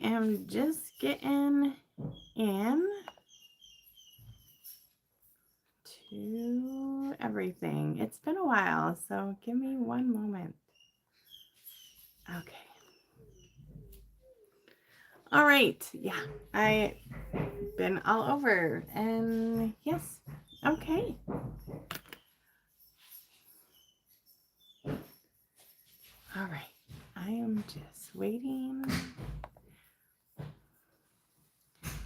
I am just getting in to everything. It's been a while, so give me one moment. Okay. All right. Yeah, I've been all over, and yes. Okay. All right. I am just waiting.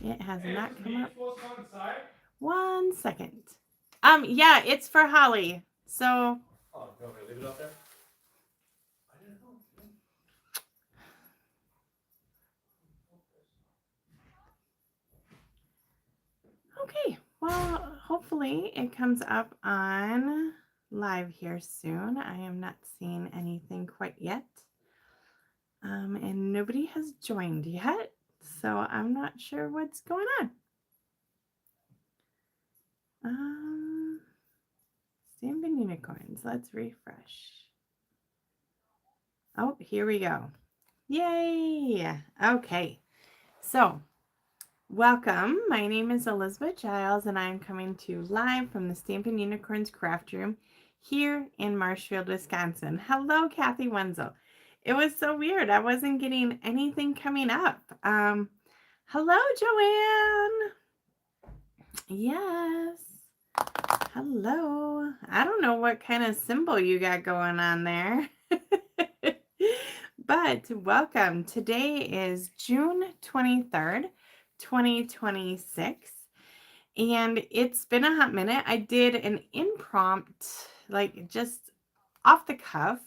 It has not come up. One second. Yeah, it's for Holly. So. Oh, you want me to leave it up there? I didn't know. Okay, well, hopefully it comes up on live here soon. I am not seeing anything quite yet. And nobody has joined yet, so I'm not sure what's going on. Stampin' Unicorns, let's refresh. Oh, here we go. Yay! Okay, so welcome. My name is Elizabeth Giles, and I'm coming to you live from the Stampin' Unicorns Craft Room here in Marshfield, Wisconsin. Hello, Kathy Wenzel. It was so weird. I wasn't getting anything coming up. Hello, Joanne. Yes. Hello. I don't know what kind of symbol you got going on there. But welcome. Today is June 23rd, 2026. And it's been a hot minute. I did an impromptu, like just off the cuff,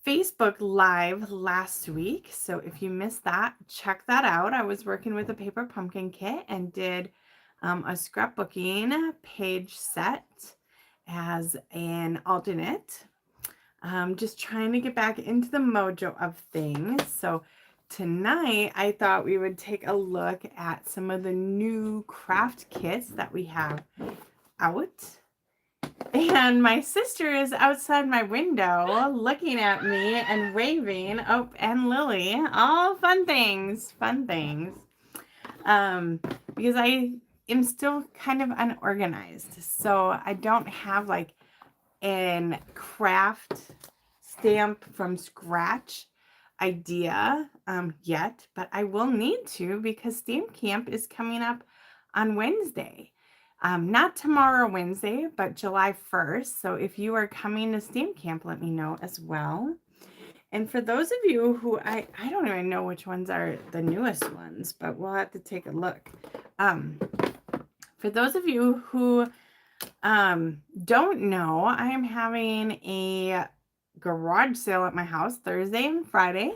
Facebook Live last week. So if you missed that, check that out. I was working with a paper pumpkin kit and did a scrapbooking page set as an alternate. Just trying to get back into the mojo of things. So tonight I thought we would take a look at some of the new craft kits that we have out. And my sister is outside my window looking at me and waving. Oh, and Lily. All fun things. Fun things. Because I am still kind of unorganized. So I don't have like an craft stamp from scratch idea yet. But I will need to because Stamp Camp is coming up on Wednesday. Not tomorrow, Wednesday, but July 1st. So if you are coming to Stamp Camp, let me know as well. And for those of you who, I don't even know which ones are the newest ones, but we'll have to take a look. For those of you who don't know, I am having a garage sale at my house Thursday and Friday.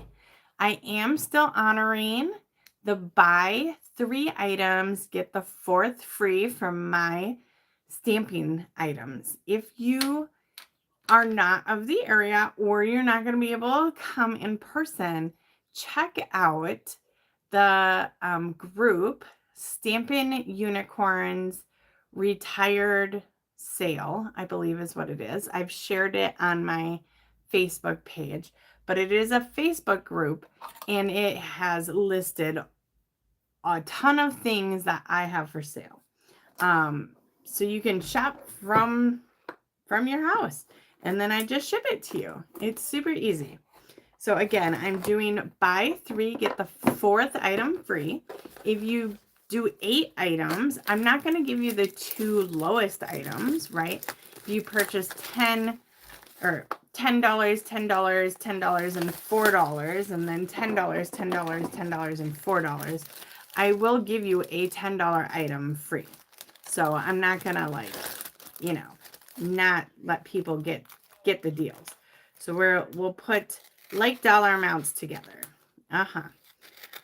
I am still honoring the buy 3 items, get the 4th free from my stamping items. If you are not of the area or you're not going to be able to come in person, check out the group Stampin' Unicorns Retired Sale, I believe is what it is. I've shared it on my Facebook page, but it is a Facebook group and it has listed a ton of things that I have for sale. So you can shop from your house and then I just ship it to you. It's super easy. So again, I'm doing buy 3, get the 4th item free. If you do 8 items, I'm not going to give you the 2 lowest items, right? If you purchase 10 or $10, $10, $10, and $4, and then $10, $10, $10, and $4, I will give you a $10 item free. So I'm not going to like, you know, not let people get the deals. So we'll put like dollar amounts together.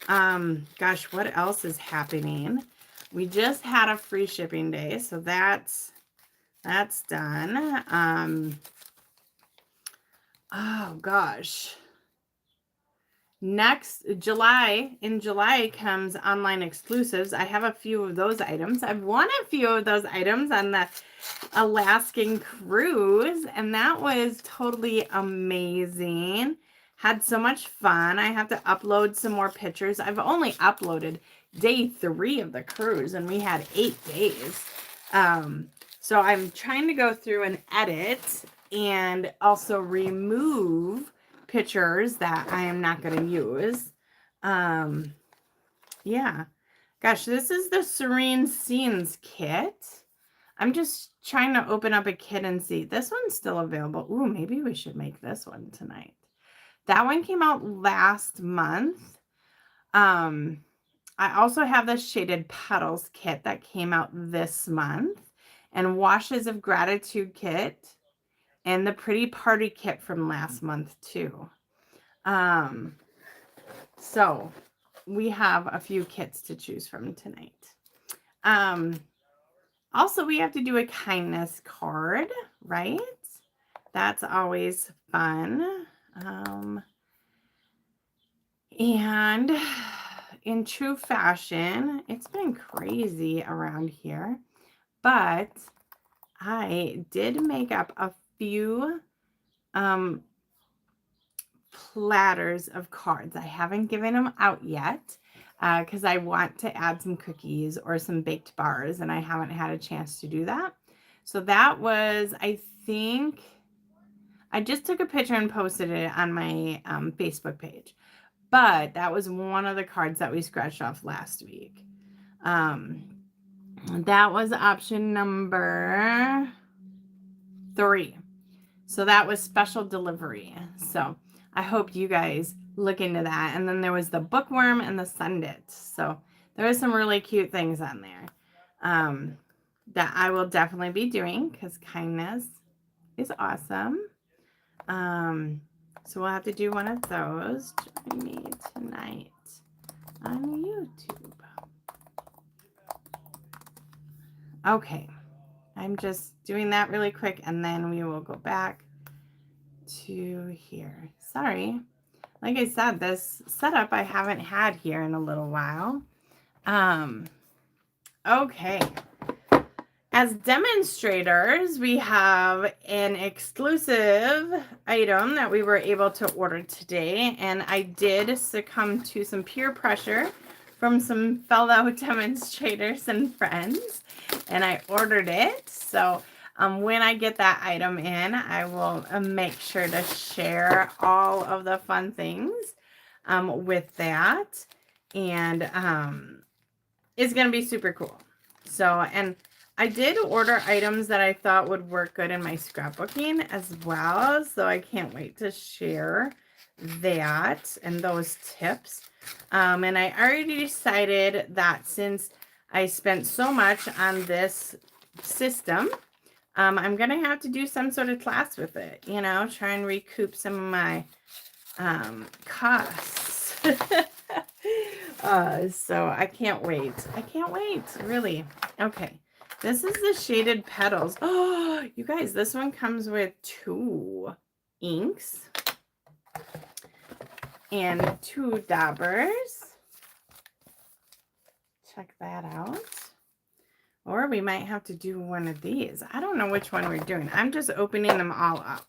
Gosh, what else is happening? We just had a free shipping day, so that's done. Oh gosh. Next in July comes online exclusives. I have a few of those items. I've won a few of those items on the Alaskan cruise, and that was totally amazing. Had so much fun. I have to upload some more pictures. I've only uploaded day 3 of the cruise, and we had 8 days. So I'm trying to go through and edit and also remove pictures that I am not going to use. Yeah. Gosh, this is the Serene Scenes kit. I'm just trying to open up a kit and see. This one's still available. Ooh, maybe we should make this one tonight. That one came out last month. I also have the Shaded Petals kit that came out this month, and Washes of Gratitude kit, and the Pretty Party kit from last month too. So we have a few kits to choose from tonight. Also, we have to do a kindness card, right? That's always fun. And in true fashion, it's been crazy around here, but I did make up a few platters of cards. I haven't given them out yet because I want to add some cookies or some baked bars, and I haven't had a chance to do that. So that was, I think, I just took a picture and posted it on my Facebook page. But that was one of the cards that we scratched off last week. That was option number 3. So that was special delivery. So I hope you guys look into that. And then there was the bookworm and the sundit. So there was some really cute things on there that I will definitely be doing because kindness is awesome. So we'll have to do one of those. Join me tonight on YouTube. Okay. I'm just doing that really quick, and then we will go back to here. Sorry. Like I said, this setup I haven't had here in a little while. Okay. As demonstrators, we have an exclusive item that we were able to order today, and I did succumb to some peer pressure from some fellow demonstrators and friends, and I ordered it. So when I get that item in, I will make sure to share all of the fun things with that, and it's going to be super cool. So, and I did order items that I thought would work good in my scrapbooking as well, so I can't wait to share that and those tips. And I already decided that since I spent so much on this system, I'm going to have to do some sort of class with it, you know, try and recoup some of my costs. So I can't wait. I can't wait, really. Okay. This is the Shaded Petals. Oh, you guys, this one comes with 2 inks and 2 daubers. Check that out. Or we might have to do one of these. I don't know which one we're doing. I'm just opening them all up.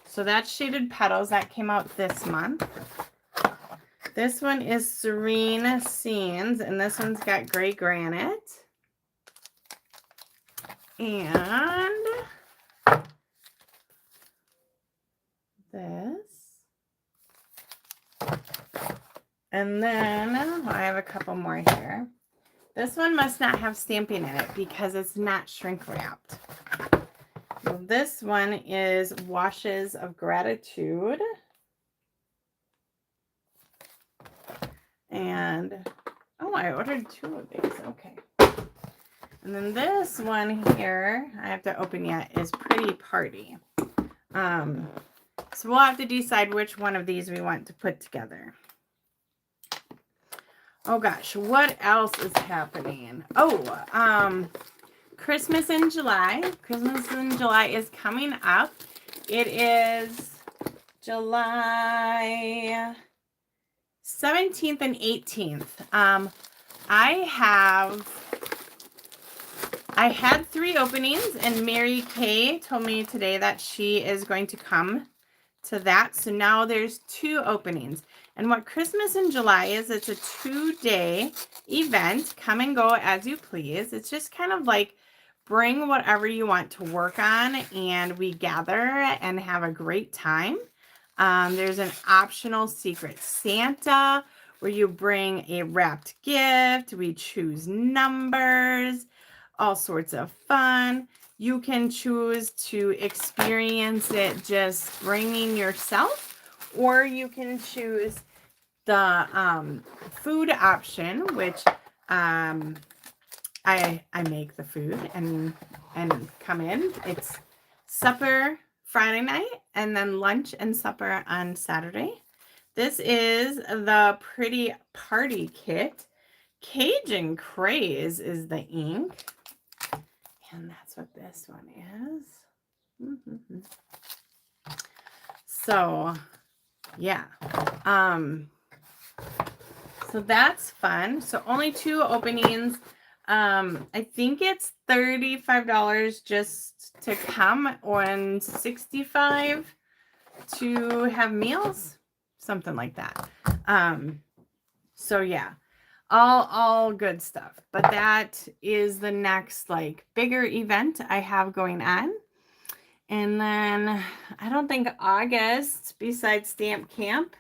So that's Shaded Petals. That came out this month. This one is Serene Scenes, and this one's got gray granite. And this. And then I have a couple more here. This one must not have Stampin' in it because it's not shrink wrapped. So this one is Washes of Gratitude. And, oh, I ordered 2 of these. Okay. And then this one here, I have to open yet, is Pretty Party. So we'll have to decide which one of these we want to put together. Oh gosh, what else is happening? Oh, Christmas in July. Christmas in July is coming up. It is July 17th and 18th. I had 3 openings, and Mary Kay told me today that she is going to come to that. So now there's 2 openings. And what Christmas in July is, it's a 2-day event. Come and go as you please. It's just kind of like bring whatever you want to work on, and we gather and have a great time. There's an optional Secret Santa where you bring a wrapped gift. We choose numbers, all sorts of fun. You can choose to experience it just bringing yourself, or you can choose the food option, which I make the food and come in. It's supper Friday night and then lunch and supper on Saturday. This is the Pretty Party Kit. Cajun Craze is the ink. And that's what this one is. So, yeah. So that's fun. So only 2 openings. I think it's $35 just to come, and $65 to have meals, something like that. So yeah. All good stuff. But that is the next like bigger event I have going on. And then I don't think August, besides Stamp Camp,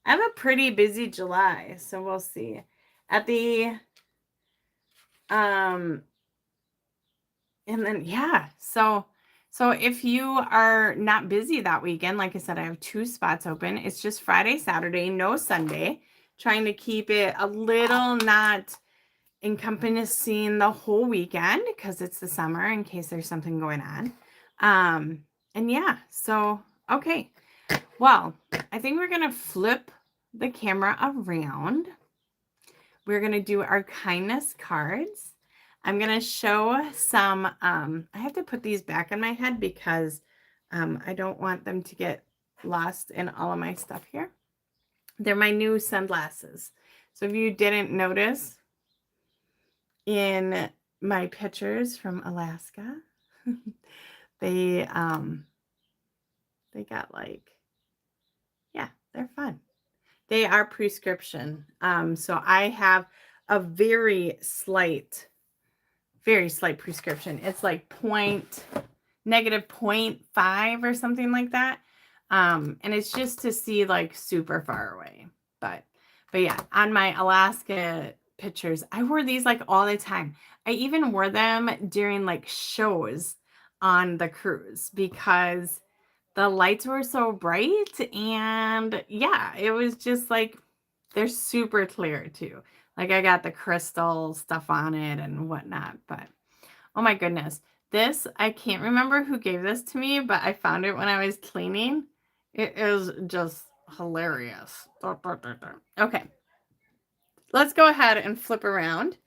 I have a pretty busy July, so we'll see. At the and then yeah, so if you are not busy that weekend, like I said, I have 2 spots open. It's just Friday, Saturday, no Sunday. Trying to keep it a little not encompassing the whole weekend because it's the summer in case there's something going on. And yeah, so, okay. Well, I think we're going to flip the camera around. We're going to do our kindness cards. I'm going to show some, I have to put these back on my head because I don't want them to get lost in all of my stuff here. They're my new sunglasses. So if you didn't notice in my pictures from Alaska, they got like, yeah, they're fun. They are prescription. So I have a very slight prescription. It's like -0.5 or something like that. And it's just to see like super far away. But yeah, on my Alaska pictures, I wore these like all the time. I even wore them during like shows on the cruise because the lights were so bright, and yeah, it was just like, they're super clear too. Like I got the crystal stuff on it and whatnot, but oh my goodness. This, I can't remember who gave this to me, but I found it when I was cleaning. It is just hilarious. Okay. Let's go ahead and flip around.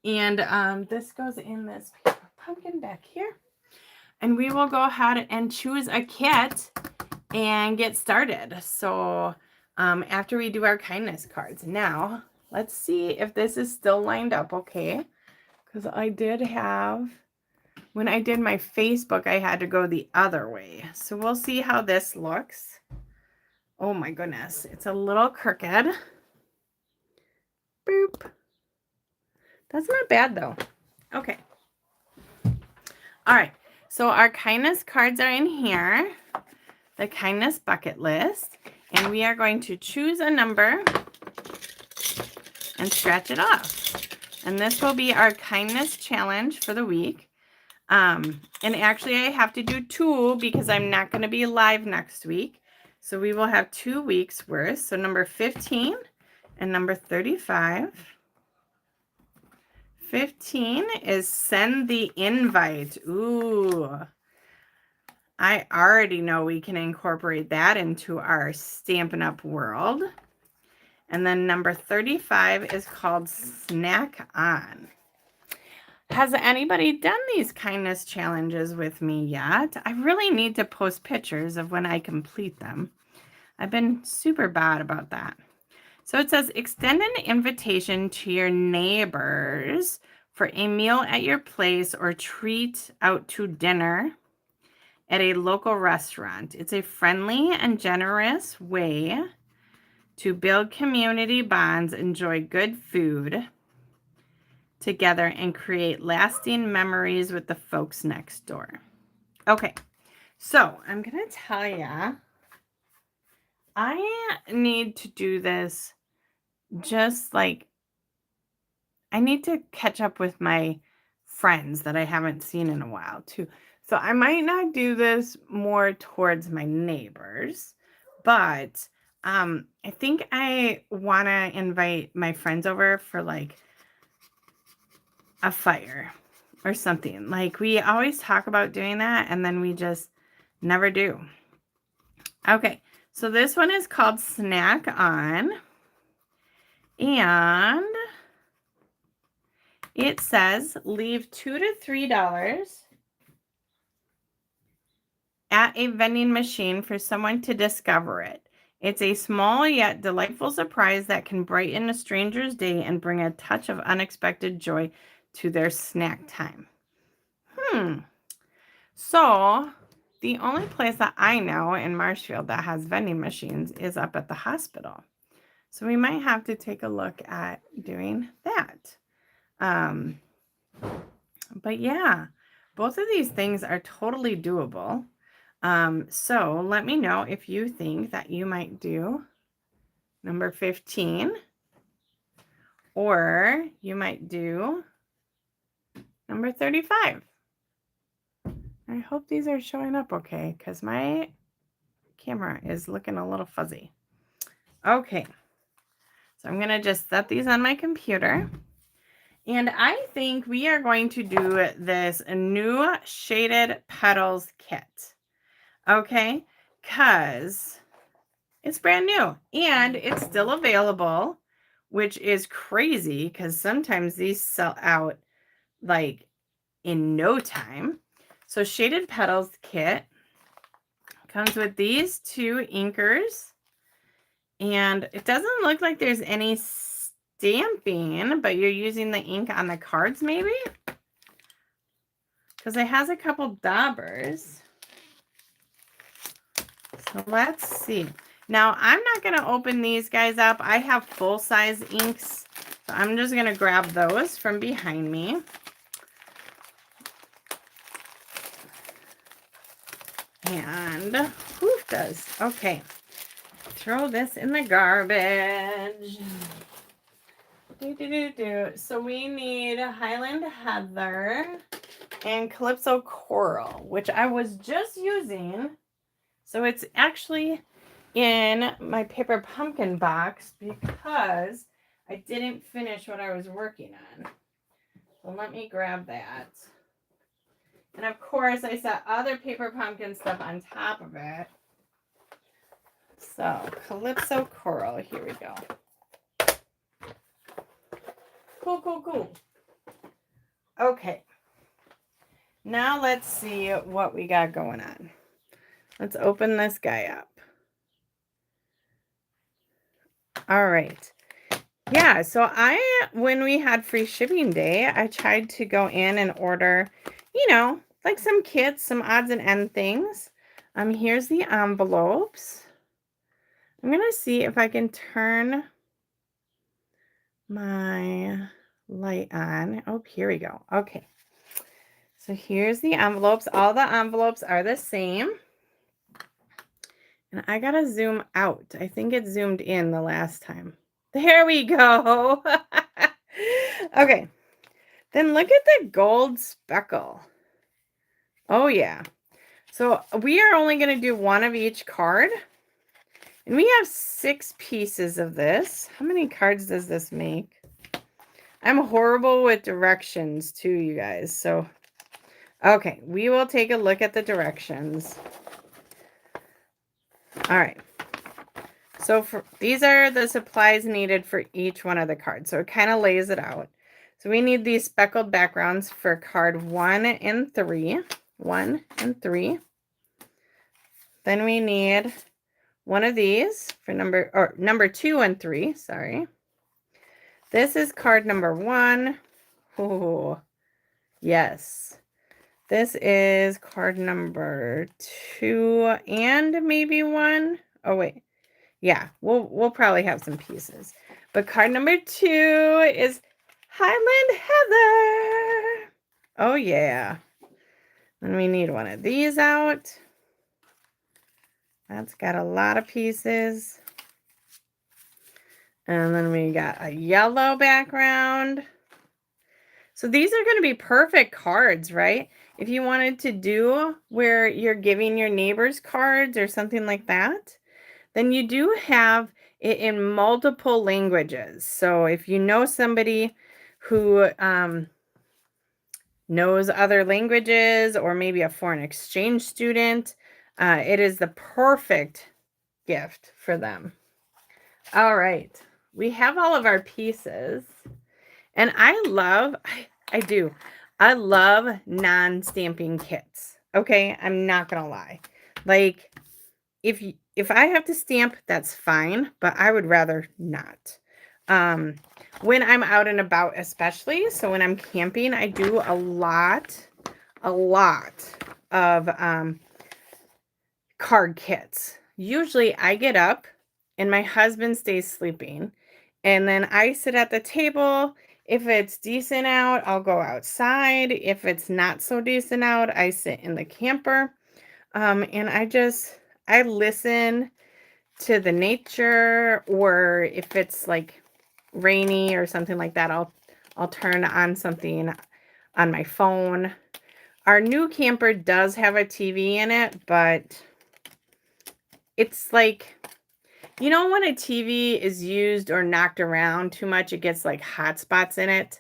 And this goes in this paper pumpkin back here. And we will go ahead and choose a kit and get started. So after we do our kindness cards. Now, let's see if this is still lined up okay. Because I did have, when I did my Facebook, I had to go the other way. So we'll see how this looks. Oh my goodness. It's a little crooked. Boop. That's not bad though. Okay. All right. So our kindness cards are in here. The kindness bucket list. And we are going to choose a number and scratch it off. And this will be our kindness challenge for the week. And actually I have to do 2 because I'm not going to be live next week. So we will have 2 weeks worth. So number 15 and number 35. 15 is send the invite. Ooh. I already know we can incorporate that into our Stampin' Up! World. And then number 35 is called Snack On. Has anybody done these kindness challenges with me yet? I really need to post pictures of when I complete them. I've been super bad about that. So it says, extend an invitation to your neighbors for a meal at your place or treat out to dinner. at a local restaurant. It's a friendly and generous way to build community bonds, enjoy good food together, and create lasting memories with the folks next door. Okay, so I'm going to tell you, I need to do this just like, I need to catch up with my friends that I haven't seen in a while too. So I might not do this more towards my neighbors, but I think I want to invite my friends over for like a fire or something. Like we always talk about doing that and then we just never do. Okay, so this one is called Snack On, and it says leave $2 to $3 at a vending machine for someone to discover it. It's a small yet delightful surprise that can brighten a stranger's day and bring a touch of unexpected joy to their snack time. So the only place that I know in Marshfield that has vending machines is up at the hospital. So we might have to take a look at doing that. But yeah, both of these things are totally doable. So let me know if you think that you might do number 15 or you might do number 35. I hope these are showing up okay because my camera is looking a little fuzzy. Okay, so I'm going to just set these on my computer. And I think we are going to do this new shaded petals kit. Okay, because it's brand new and it's still available, which is crazy because sometimes these sell out like in no time. So shaded petals kit comes with these 2 inkers, and it doesn't look like there's any stamping, but you're using the ink on the cards maybe, because it has a couple daubers. So let's see. Now I'm not going to open these guys up. I have full-size inks, so I'm just going to grab those from behind me. And woof does. Okay. Throw this in the garbage. So we need Highland Heather and Calypso Coral, which I was just using. So it's actually in my paper pumpkin box because I didn't finish what I was working on. So let me grab that. And of course, I set other paper pumpkin stuff on top of it. So, Calypso Coral, here we go. Cool. Okay. Now let's see what we got going on. Let's open this guy up. All right. Yeah, so when we had free shipping day, I tried to go in and order, like some kits, some odds and end things. Here's the envelopes. I'm going to see if I can turn my light on. Oh, here we go. Okay. So here's the envelopes. All the envelopes are the same. And I got to zoom out. I think it zoomed in the last time. There we go. Okay. Then look at the gold speckle. Oh, yeah. So we are only going to do one of each card. And we have 6 pieces of this. How many cards does this make? I'm horrible with directions too, you guys. So, okay. We will take a look at the directions. All right. So these are the supplies needed for each one of the cards. So it kind of lays it out. So we need these speckled backgrounds for card 1 and 3. 1 and 3. Then we need one of these for number 2 and 3. Sorry. This is card number 1. Oh, yes. This is card number 2 and maybe 1. Oh, wait. Yeah, we'll probably have some pieces. But card number 2 is Highland Heather. Oh, yeah. And we need one of these out. That's got a lot of pieces. And then we got a yellow background. So these are going to be perfect cards, right? If you wanted to do where you're giving your neighbors cards or something like that, then you do have it in multiple languages. So if you know somebody who knows other languages, or maybe a foreign exchange student, it is the perfect gift for them. All right, we have all of our pieces, and I love non-stamping kits. Okay, I'm not gonna lie. Like, if I have to stamp, that's fine, but I would rather not. When I'm out and about, especially, so when I'm camping, I do a lot of card kits. Usually I get up and my husband stays sleeping, and then I sit at the table. If it's decent out, I'll go outside. If it's not so decent out, I sit in the camper. And I listen to the nature, or if it's like rainy or something like that, I'll turn on something on my phone. Our new camper does have a TV in it, but it's like, you know, when a TV is used or knocked around too much, it gets like hot spots in it.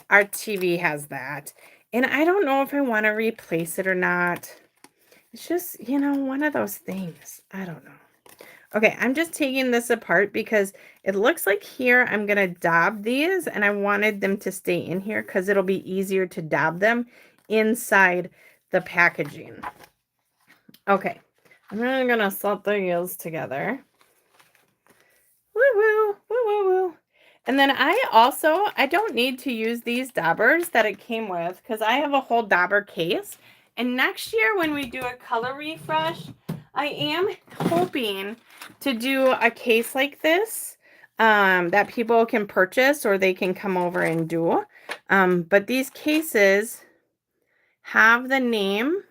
Our TV has that. And I don't know if I want to replace it or not. It's just, you know, one of those things. I don't know. Okay, I'm just taking this apart because it looks like here I'm going to dab these, and I wanted them to stay in here because it'll be easier to dab them inside the packaging. Okay, I'm really going to slot these together. Woo woo, woo woo woo. And then I don't need to use these dabbers that it came with because I have a whole dabber case. And next year when we do a color refresh, I am hoping to do a case like this that people can purchase, or they can come over and do. But these cases have the name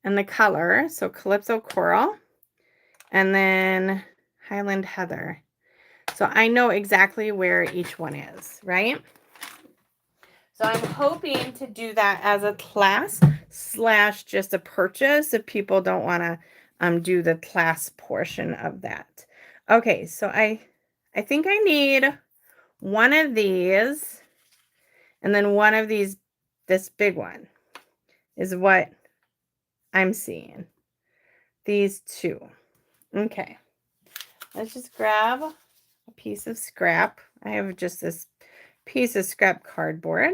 and the color. So Calypso Coral, and then Highland Heather. So I know exactly where each one is, right? So I'm hoping to do that as a class / just a purchase if people don't want to do the class portion of that. Okay, so I think I need one of these, and then one of these, this big one is what I'm seeing. These two. Okay. Let's just grab a piece of scrap. I have just this piece of scrap cardboard,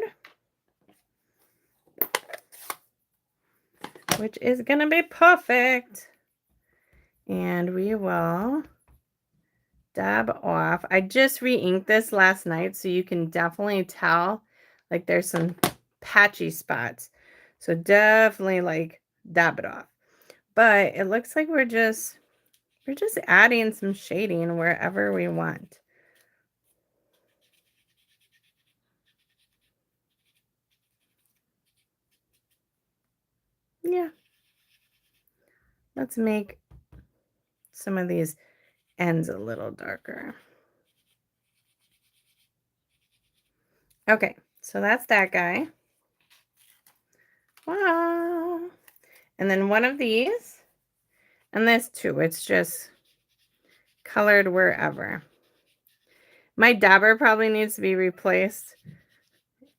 which is going to be perfect. And we will dab off. I just re-inked this last night, so you can definitely tell like there's some patchy spots. So definitely like dab it off. But it looks like we're just adding some shading wherever we want. Yeah. Let's make some of these ends a little darker. Okay, so that's that guy. Wow. And then one of these, and this too, it's just colored wherever. My dabber probably needs to be replaced.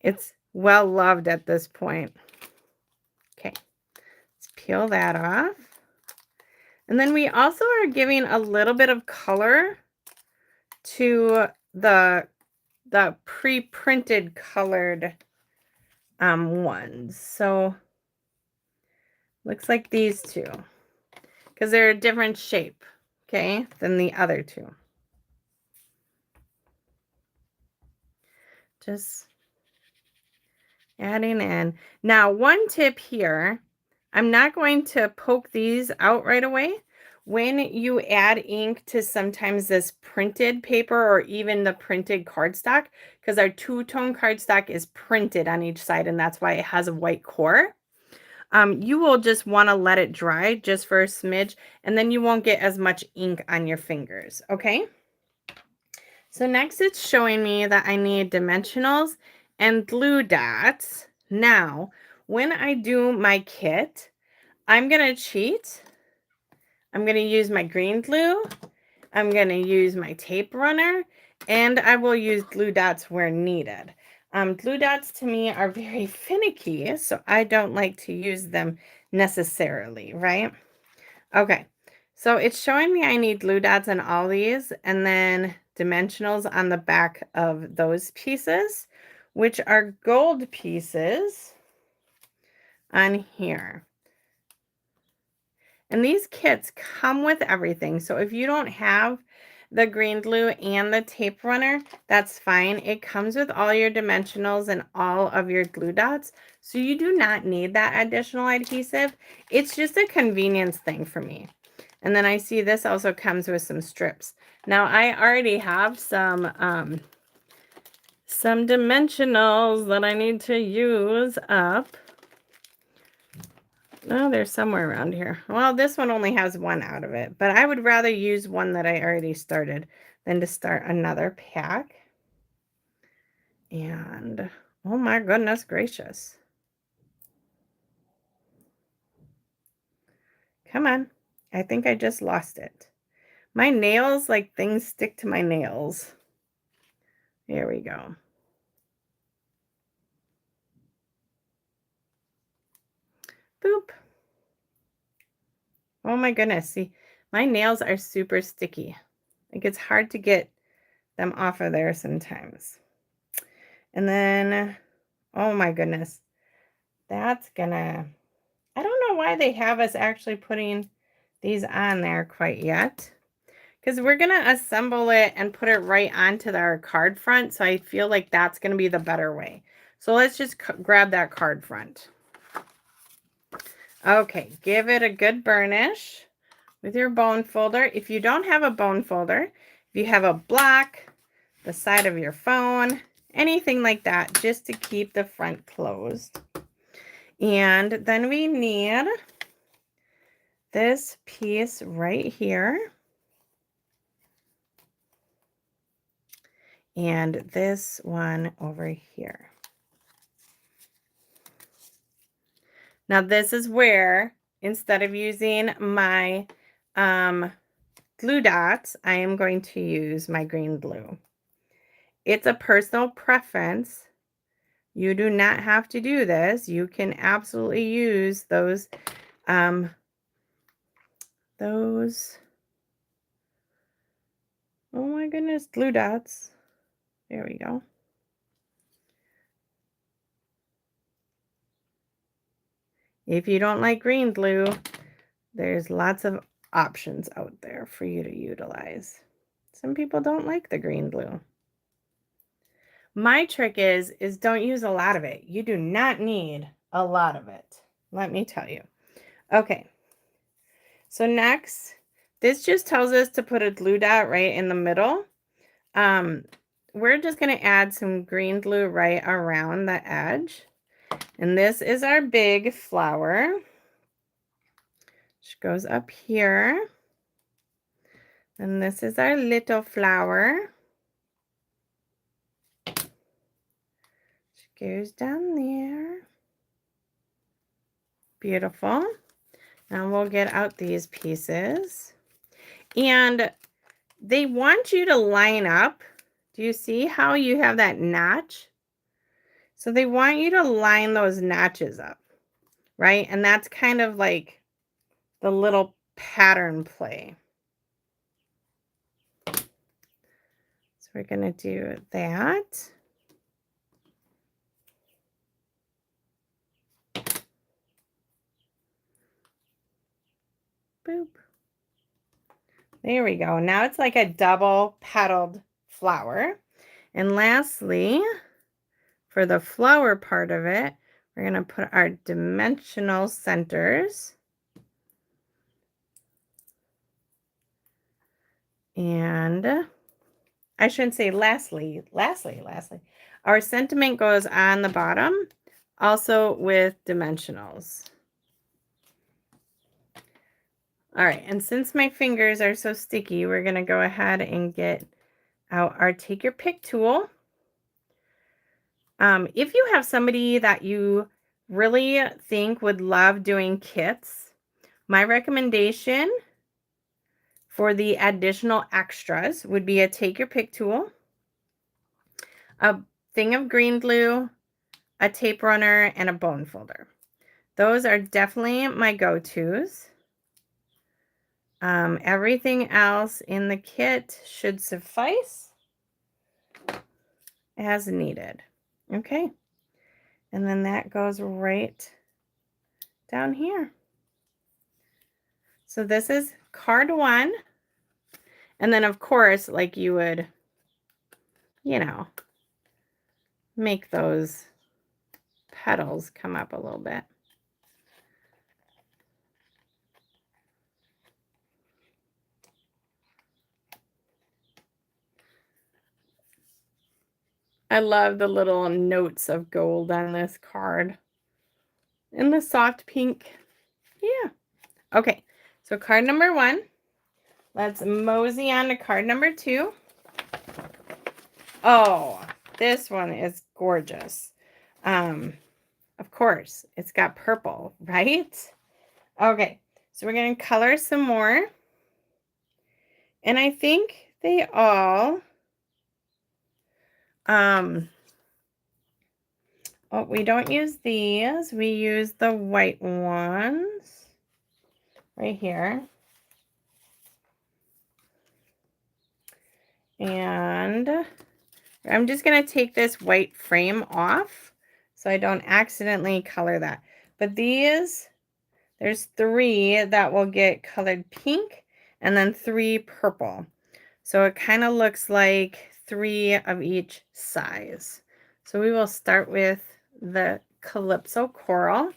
It's well loved at this point. Okay, let's peel that off. And then we also are giving a little bit of color to the pre-printed colored ones. So looks like these two, because they're a different shape, okay, than the other two. Just Adding in. Now, one tip here, I'm not going to poke these out right away. When you add ink to sometimes this printed paper or even the printed cardstock, because our two-tone cardstock is printed on each side and that's why it has a white core. You will just want to let it dry just for a smidge, and then you won't get as much ink on your fingers, okay? So next it's showing me that I need dimensionals and glue dots. Now, when I do my kit, I'm going to cheat. I'm going to use my green glue. I'm going to use my tape runner, and I will use glue dots where needed. Glue dots to me are very finicky, so I don't like to use them necessarily, right? Okay, so it's showing me I need glue dots on all these and then dimensionals on the back of those pieces, which are gold pieces on here. And these kits come with everything. So if you don't have the green glue and the tape runner, that's fine. It comes with all your dimensionals and all of your glue dots. So you do not need that additional adhesive. It's just a convenience thing for me. And then I see this also comes with some strips. Now I already have some dimensionals that I need to use up. Oh, they're somewhere around here. Well, this one only has one out of it, but I would rather use one that I already started than to start another pack. And oh my goodness gracious. Come on. I think I just lost it. My nails, like things stick to my nails. Here we go. Boop. Oh my goodness. See, my nails are super sticky. Like it's hard to get them off of there sometimes. And then, oh my goodness, that's gonna, I don't know why they have us actually putting these on there quite yet. Because we're gonna assemble it and put it right onto our card front. So I feel like that's gonna be the better way. So let's just grab that card front. Okay, give it a good burnish with your bone folder. If you don't have a bone folder, if you have a block, the side of your phone, anything like that, just to keep the front closed. And then we need this piece right here. And this one over here. Now this is where, instead of using my glue dots, I am going to use my green glue. It's a personal preference. You do not have to do this. You can absolutely use those, oh my goodness, glue dots. There we go. If you don't like green glue, there's lots of options out there for you to utilize. Some people don't like the green glue. My trick is don't use a lot of it. You do not need a lot of it. Let me tell you. Okay. So next, this just tells us to put a glue dot right in the middle. We're just going to add some green glue right around the edge. And this is our big flower, which goes up here. And this is our little flower, which goes down there. Beautiful. Now we'll get out these pieces. And they want you to line up. Do you see how you have that notch? So they want you to line those notches up, right? And that's kind of like the little pattern play. So we're going to do that. Boop. There we go. Now it's like a double petaled flower. And lastly, for the flower part of it, we're going to put our dimensional centers. And I shouldn't say lastly. Our sentiment goes on the bottom, also with dimensionals. All right, and since my fingers are so sticky, we're going to go ahead and get out our Take Your Pick tool. If you have somebody that you really think would love doing kits, my recommendation for the additional extras would be a Take Your Pick tool, a thing of green glue, a tape runner, and a bone folder. Those are definitely my go-tos. Everything else in the kit should suffice as needed. Okay. And then that goes right down here. So this is card 1. And then of course, like you would, you know, make those petals come up a little bit. I love the little notes of gold on this card. And the soft pink. Yeah. Okay. So card number 1. Let's mosey on to card number 2. Oh, this one is gorgeous. Of course, it's got purple, right? Okay. So we're going to color some more. And I think they all oh, we don't use these. We use the white ones right here. And I'm just going to take this white frame off so I don't accidentally color that. But these, there's 3 that will get colored pink and then 3 purple. So it kind of looks like 3 of each size. So we will start with the Calypso Coral.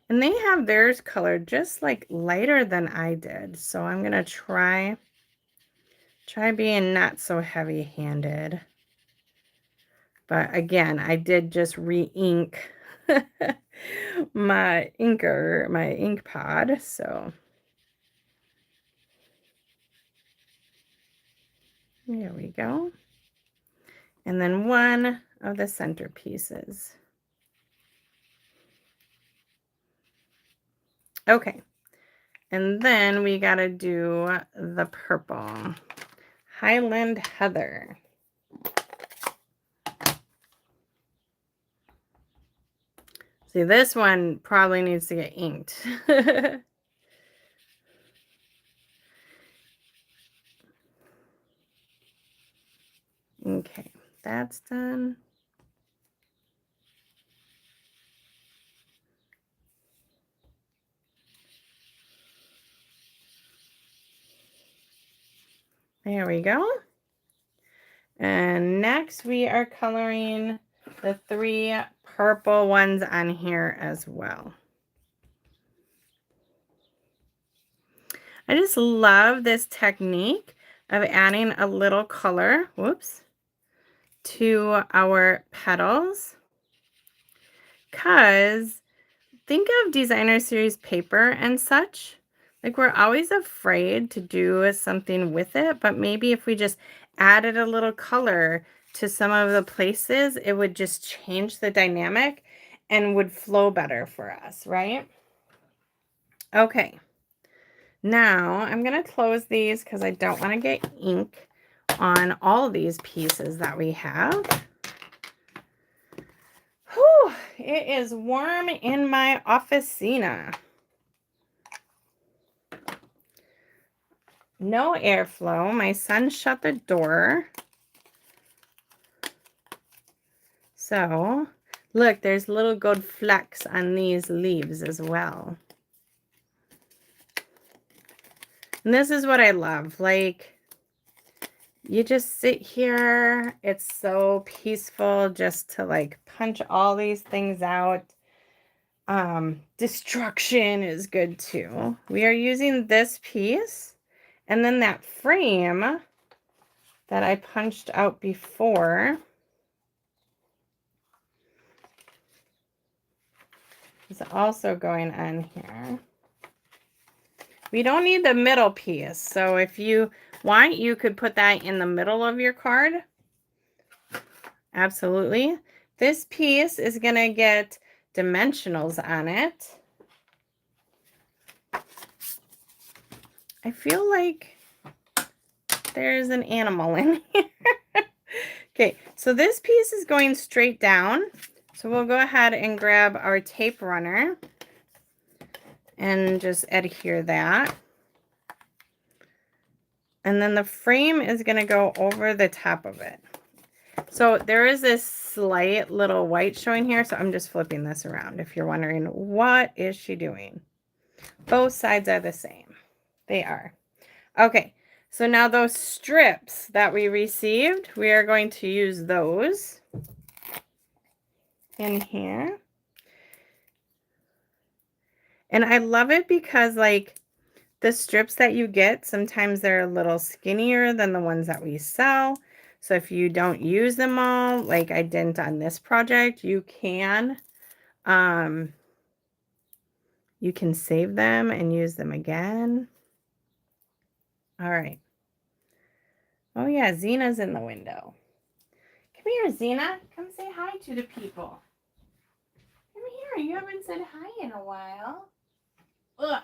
And they have theirs colored just like lighter than I did. So I'm going to try being not so heavy-handed. But again, I did just re-ink my ink pod. So there we go. And then one of the centerpieces. Okay. And then we got to do the purple. Highland Heather. See, this one probably needs to get inked. Okay, that's done. There we go. And next we are coloring the 3 purple ones on here as well. I just love this technique of adding a little color, whoops, to our petals. Because think of designer series paper and such. Like we're always afraid to do something with it, but maybe if we just added a little color to some of the places, it would just change the dynamic and would flow better for us, right? Okay. Now I'm going to close these because I don't want to get ink on all these pieces that we have. Whew, it is warm in my officina. No airflow. My son shut the door. So, look, there's little gold flecks on these leaves as well. And this is what I love. Like, you just sit here. It's so peaceful just to like punch all these things out. Destruction is good too. We are using this piece and then that frame that I punched out before is also going on here. We don't need the middle piece, so if you want, you could put that in the middle of your card. Absolutely. This piece is going to get dimensionals on it. I feel like there's an animal in here. Okay, so this piece is going straight down. So we'll go ahead and grab our tape runner and just adhere that. And then the frame is going to go over the top of it. So there is this slight little white showing here, so I'm just flipping this around if you're wondering, what is she doing? Both sides are the same. They are. Okay, so now those strips that we received, we are going to use those in here. And I love it because like the strips that you get, sometimes they're a little skinnier than the ones that we sell. So if you don't use them all, like I didn't on this project, you can save them and use them again. All right. Oh yeah, Zena's in the window. Come here, Zena. Come say hi to the people. Come here. You haven't said hi in a while. Ugh.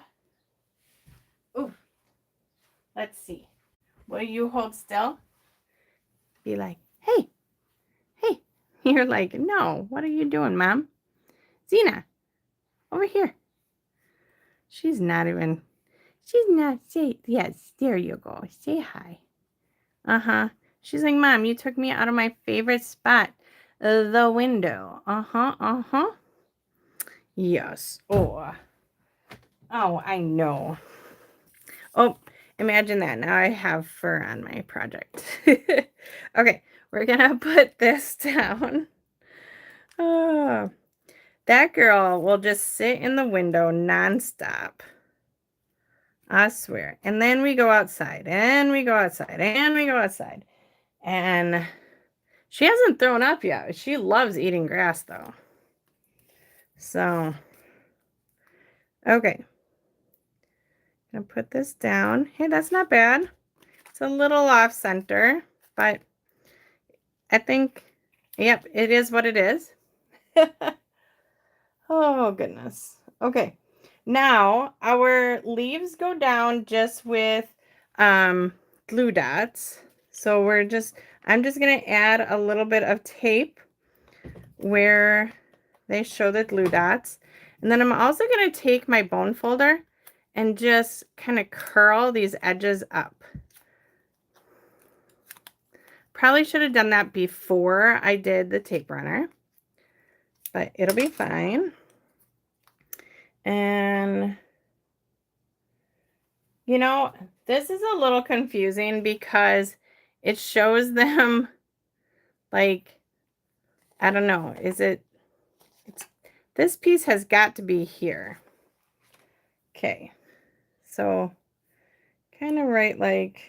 Ooh. Let's see. Will you hold still? Be like, hey, hey. You're like, no, what are you doing, Mom? Zena, over here. She's not, say, yes, there you go. Say hi. Uh-huh. She's like, Mom, you took me out of my favorite spot, the window. Uh-huh, uh-huh. Yes. Oh, I know. Oh, imagine that. Now I have fur on my project. Okay, we're going to put this down. Oh, that girl will just sit in the window nonstop. I swear. And then we go outside, and we go outside, and we go outside. And she hasn't thrown up yet. She loves eating grass, though. So, okay. I'm going to put this down. Hey, that's not bad. It's a little off center, but I think, yep, it is what it is. Oh, goodness. Okay. Now, our leaves go down just with glue dots. So I'm just going to add a little bit of tape where they show the glue dots. And then I'm also going to take my bone folder and just kind of curl these edges up. Probably should have done that before I did the tape runner, but it'll be fine. And, you know, this is a little confusing because it shows them like, I don't know, this piece has got to be here. Okay, so kind of right, like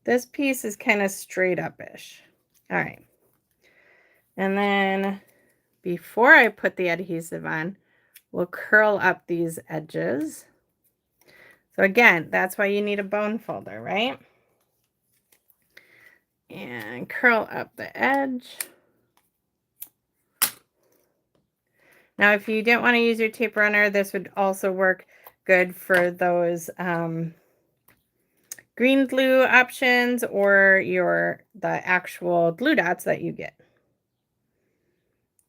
this piece is kind of straight up-ish. All right. And then before I put the adhesive on, we'll curl up these edges. So again, that's why you need a bone folder, right? And curl up the edge. Now, if you didn't want to use your tape runner, this would also work good for those green glue options or the actual glue dots that you get.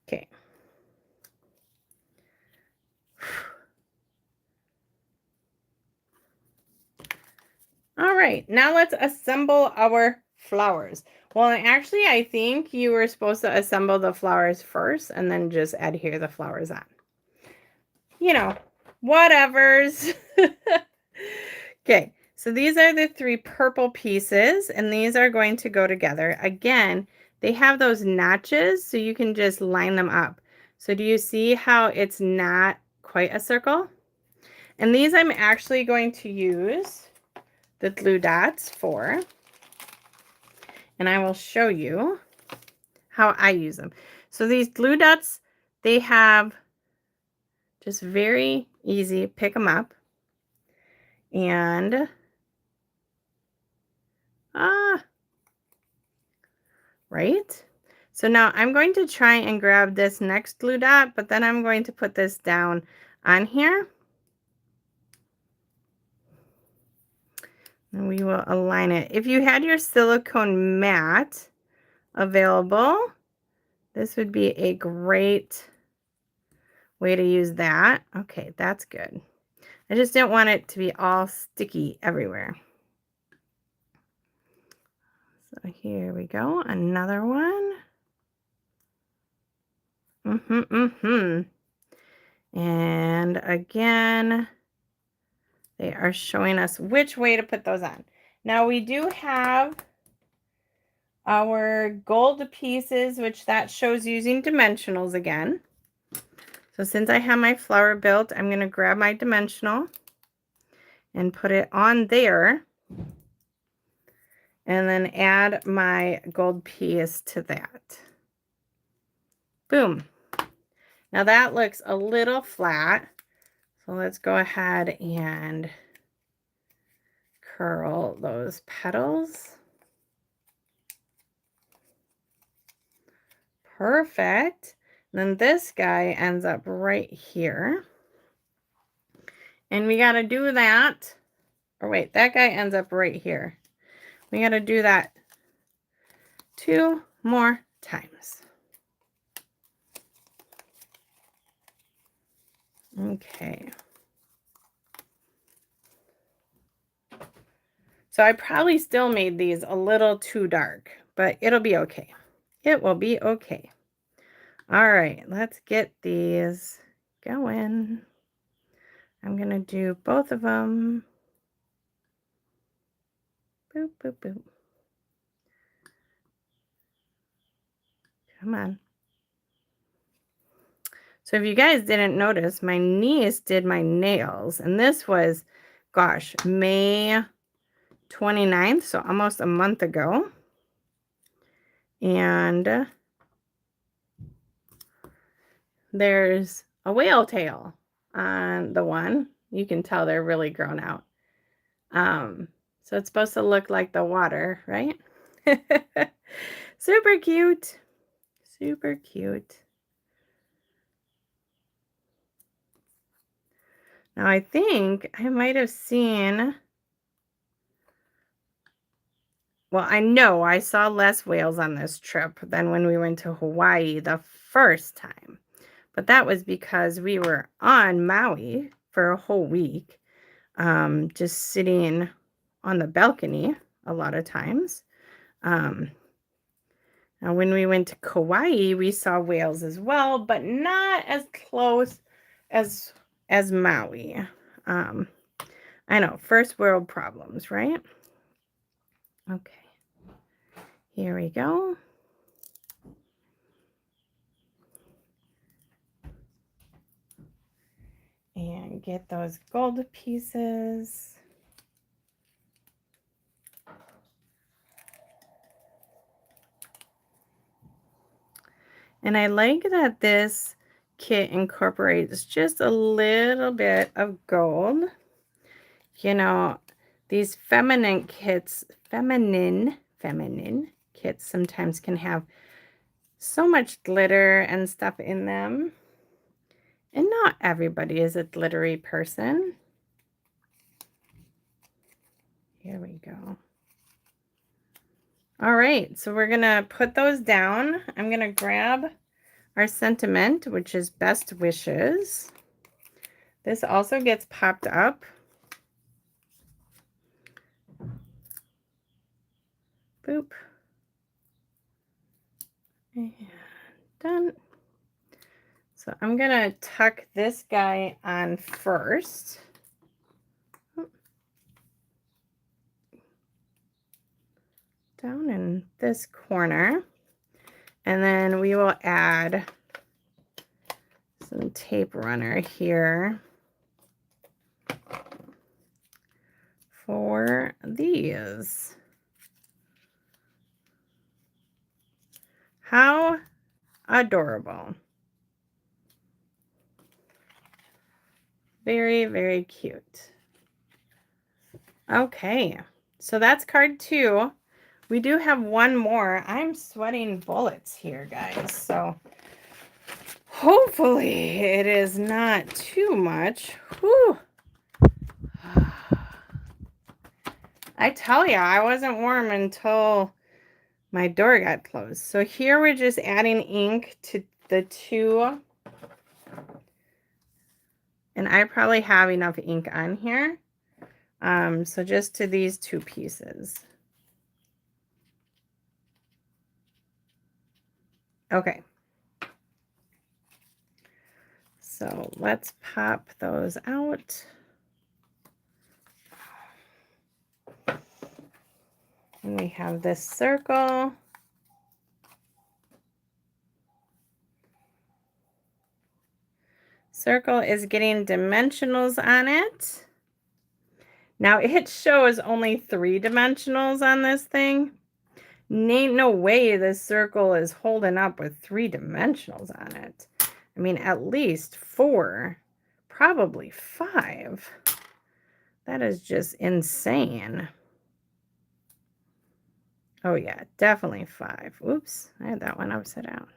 Okay. All right, now let's assemble our flowers. Well, actually, I think you were supposed to assemble the flowers first and then just adhere the flowers on. You know, whatevers. Okay, So these are the 3 purple pieces, and these are going to go together. Again, they have those notches, so you can just line them up. So do you see how it's not quite a circle? And these I'm actually going to use the glue dots for, and I will show you how I use them. So these glue dots, they have just very easy, pick them up, and right? So now I'm going to try and grab this next glue dot, but then I'm going to put this down on here. And we will align it. If you had your silicone mat available, this would be a great way to use that. Okay, that's good. I just didn't want it to be all sticky everywhere. So here we go, another one. And again, they are showing us which way to put those on. Now we do have our gold pieces, which that shows using dimensionals again. So since I have my flower built, I'm going to grab my dimensional and put it on there, and then add my gold piece to that. Boom. Now that looks a little flat, so let's go ahead and curl those petals. Perfect. And then this guy ends up right here. And we got to do that. Or wait, that guy ends up right here. We got to do that 2 more times. Okay. So I probably still made these a little too dark, but it'll be okay. It will be okay. All right, let's get these going. I'm going to do both of them. Boop, boop, boop. Come on. So if you guys didn't notice, my niece did my nails, and this was, gosh, May 29th, so almost a month ago. And there's a whale tail on the one. You can tell they're really grown out. So it's supposed to look like the water, right? Super cute. Super cute. Now I think I might have seen, well, I know I saw less whales on this trip than when we went to Hawaii the first time. But that was because we were on Maui for a whole week, just sitting on the balcony a lot of times. Now when we went to Kauai, we saw whales as well, but not as close as Maui. I know, first world problems, right? Okay, here we go. And get those gold pieces. And I like that this kit incorporates just a little bit of gold. You know, these feminine kits sometimes can have so much glitter and stuff in them. And not everybody is a glittery person. Here we go. All right, so we're gonna put those down. I'm gonna grab our sentiment, which is best wishes. This also gets popped up. Boop. And done. So I'm gonna tuck this guy on first. down in this corner. And then we will add some tape runner here for these. How adorable. Very, very cute. Okay, so that's card 2. We do have one more. I'm sweating bullets here, guys. So hopefully it is not too much. Whew. I tell ya, I wasn't warm until my door got closed. So here we're just adding ink to the 2. And I probably have enough ink on here. So just to these 2 pieces. Okay. So let's pop those out. And we have this circle. Circle is getting dimensionals on it. Now it shows only 3 dimensionals on this thing. Ain't no way this circle is holding up with 3 dimensionals on it. I mean, at least 4, probably 5. That is just insane. Oh yeah, definitely 5. Oops, I had that one upside down.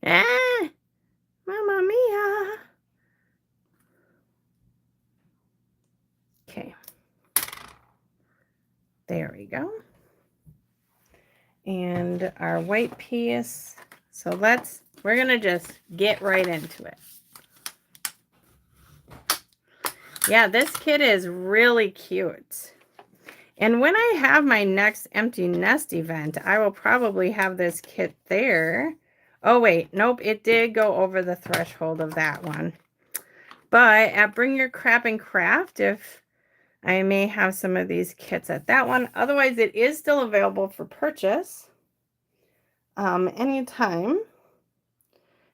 Ah, Mamma mia. Okay. There we go. And our white piece. So we're going to just get right into it. Yeah, this kit is really cute. And when I have my next empty nest event, I will probably have this kit there. Oh, wait. Nope. It did go over the threshold of that one. But at Bring Your Crap and Craft, if I may have some of these kits at that one. Otherwise, it is still available for purchase anytime.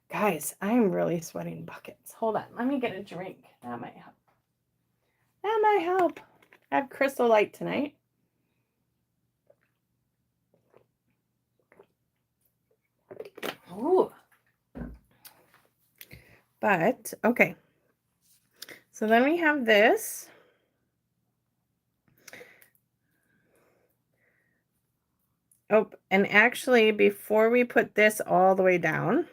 Guys, I'm really sweating buckets. Hold on. Let me get a drink. That might help. That might help. I have Crystal Light tonight. Ooh. But, okay. So then we have this. Oh, and actually, before we put this all the way down,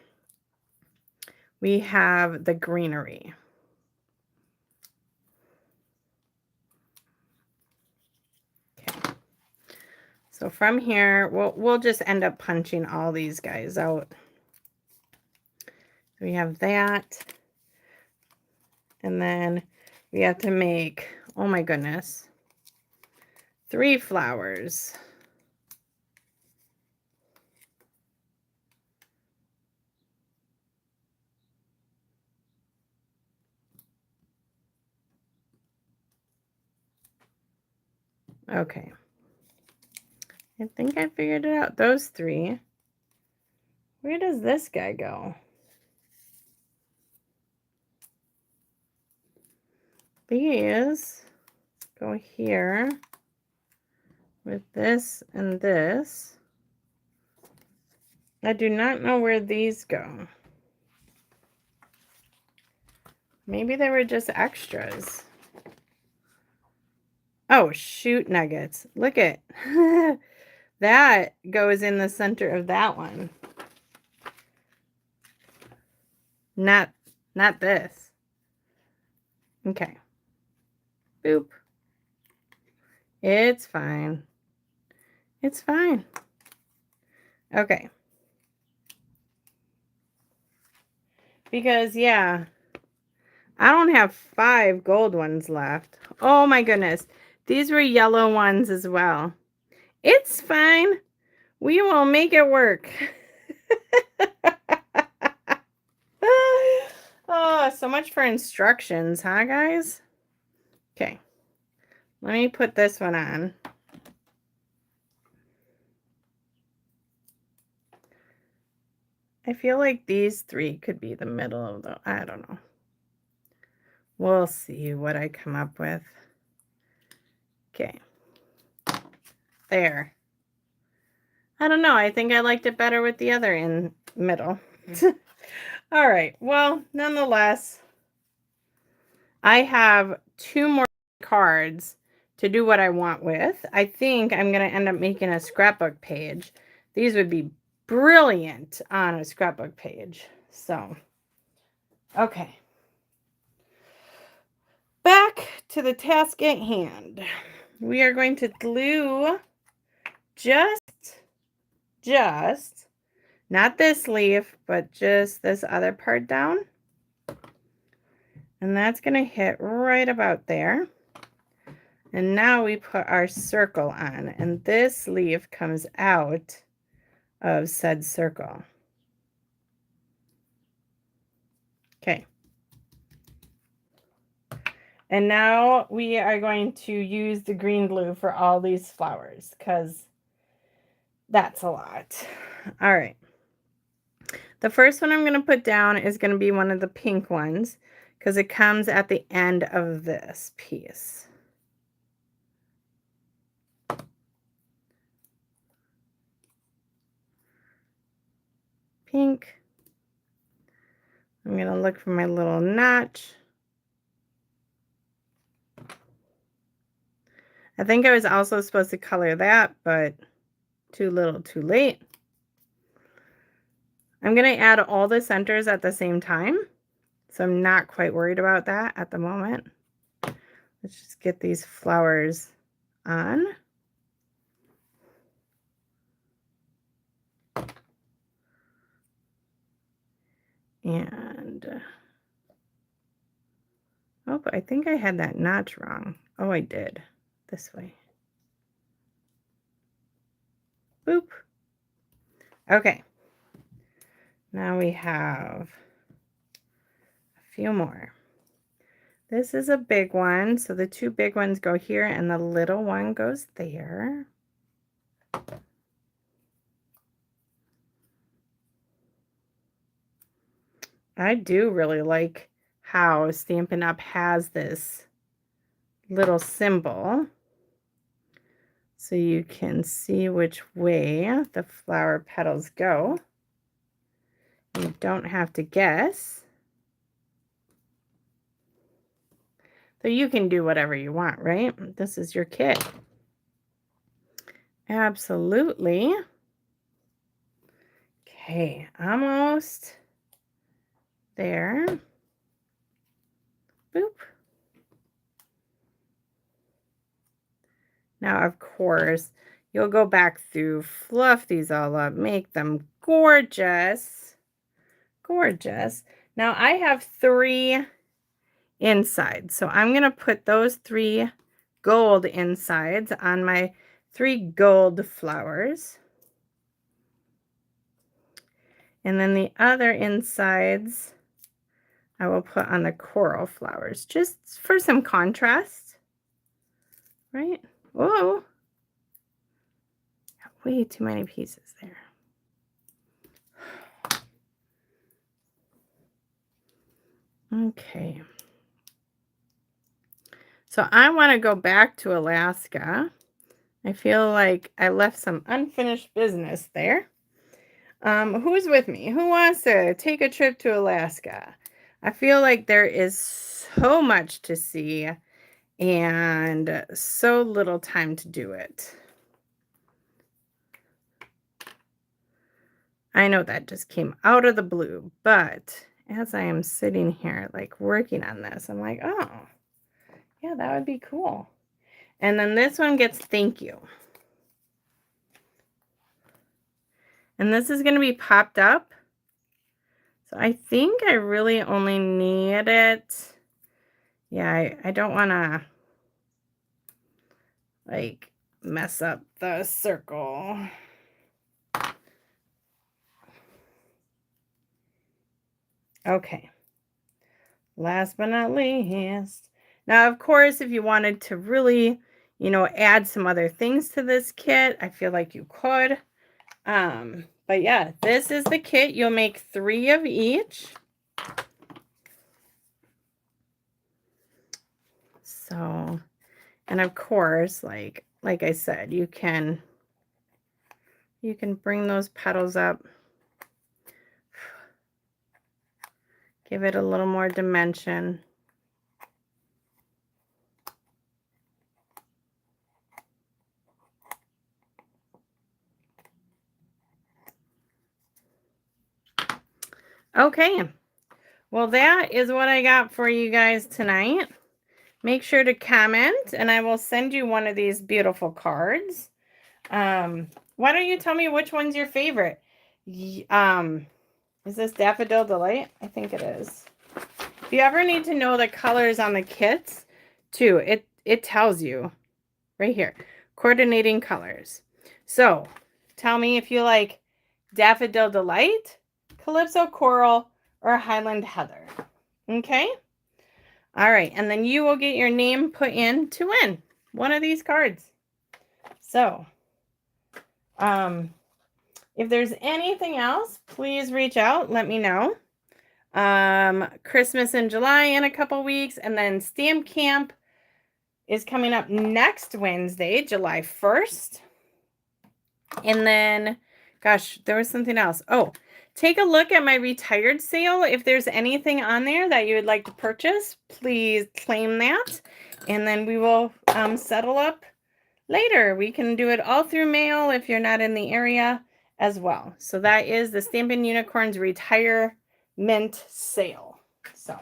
we have the greenery. Okay. So from here, we'll just end up punching all these guys out. So we have that. And then we have to make, oh my goodness, 3 flowers. Okay. I think I figured it out. Those 3. Where does this guy go? These go here with this and this. I do not know where these go. Maybe they were just extras. Oh, shoot nuggets. Look at that goes in the center of that one. Not this. Okay. Boop. It's fine. It's fine. Okay. Because, yeah, I don't have 5 gold ones left. Oh my goodness. These were yellow ones as well. It's fine. We will make it work. Oh, so much for instructions, huh, guys? Okay. Let me put this one on. I feel like these three could be the middle of the, I don't know. We'll see what I come up with. Okay. There. I don't know. I think I liked it better with the other in middle. All right. Well, nonetheless, I have 2 more cards to do what I want with. I think I'm going to end up making a scrapbook page. These would be brilliant on a scrapbook page. So, okay. Back to the task at hand. We are going to glue just, not this leaf, but just this other part down. And that's going to hit right about there. And now we put our circle on, and this leaf comes out of said circle. Okay. And now we are going to use the green glue for all these flowers because that's a lot. All right. The first one I'm going to put down is going to be one of the pink ones because it comes at the end of this piece. Pink. I'm going to look for my little notch. I think I was also supposed to color that, but too little, too late. I'm going to add all the centers at the same time, so I'm not quite worried about that at the moment. Let's just get these flowers on. And, oh, but I think I had that notch wrong. Oh, I did. This way. Boop. Okay. Now we have a few more. This is a big one, so the 2 big ones go here and the little one goes there. I do really like how Stampin' Up! Has this little symbol so you can see which way the flower petals go. You don't have to guess. So you can do whatever you want, right? This is your kit. Absolutely. Okay, almost there. Boop. Now, of course, you'll go back through, fluff these all up, make them gorgeous. Gorgeous. Now, I have 3 insides, so I'm going to put those 3 gold insides on my 3 gold flowers. And then the other insides I will put on the coral flowers, just for some contrast, right? Whoa, way too many pieces there. Okay. So I want to go back to Alaska. I feel like I left some unfinished business there. Who's with me? Who wants to take a trip to Alaska? I feel like there is so much to see and so little time to do it. I know that just came out of the blue, but as I am sitting here like working on this, I'm like, oh, yeah, that would be cool. And then this one gets thank you. And this is going to be popped up. So I think I really only need it. Yeah, I don't want to like mess up the circle. Okay. Last but not least. Now, of course, if you wanted to really, add some other things to this kit, I feel like you could. But yeah, this is the kit. You'll make 3 of each. So, and of course, like I said, you can bring those petals up. Give it a little more dimension. Okay, well, that is what I got for you guys tonight. Make sure to comment, and I will send you one of these beautiful cards. Why don't you tell me which one's your favorite? Is this Daffodil Delight? I think it is. If you ever need to know the colors on the kits, too, it tells you right here. Coordinating colors. So, tell me if you like Daffodil Delight, Calypso Coral, or Highland Heather. Okay? All right, and then you will get your name put in to win one of these cards. So, if there's anything else, please reach out. Let me know. Christmas in July in a couple weeks, and then Stamp Camp is coming up next Wednesday, July 1st. And then, gosh, there was something else. Oh, take a look at my retired sale. If there's anything on there that you would like to purchase, please claim that. And then we will settle up later. We can do it all through mail if you're not in the area as well. So that is the Stampin' Unicorns Retirement Sale. So,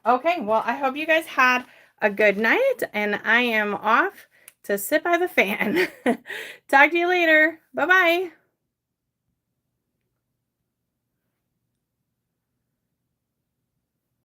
okay, well, I hope you guys had a good night, and I am off to sit by the fan. Talk to you later. Bye-bye.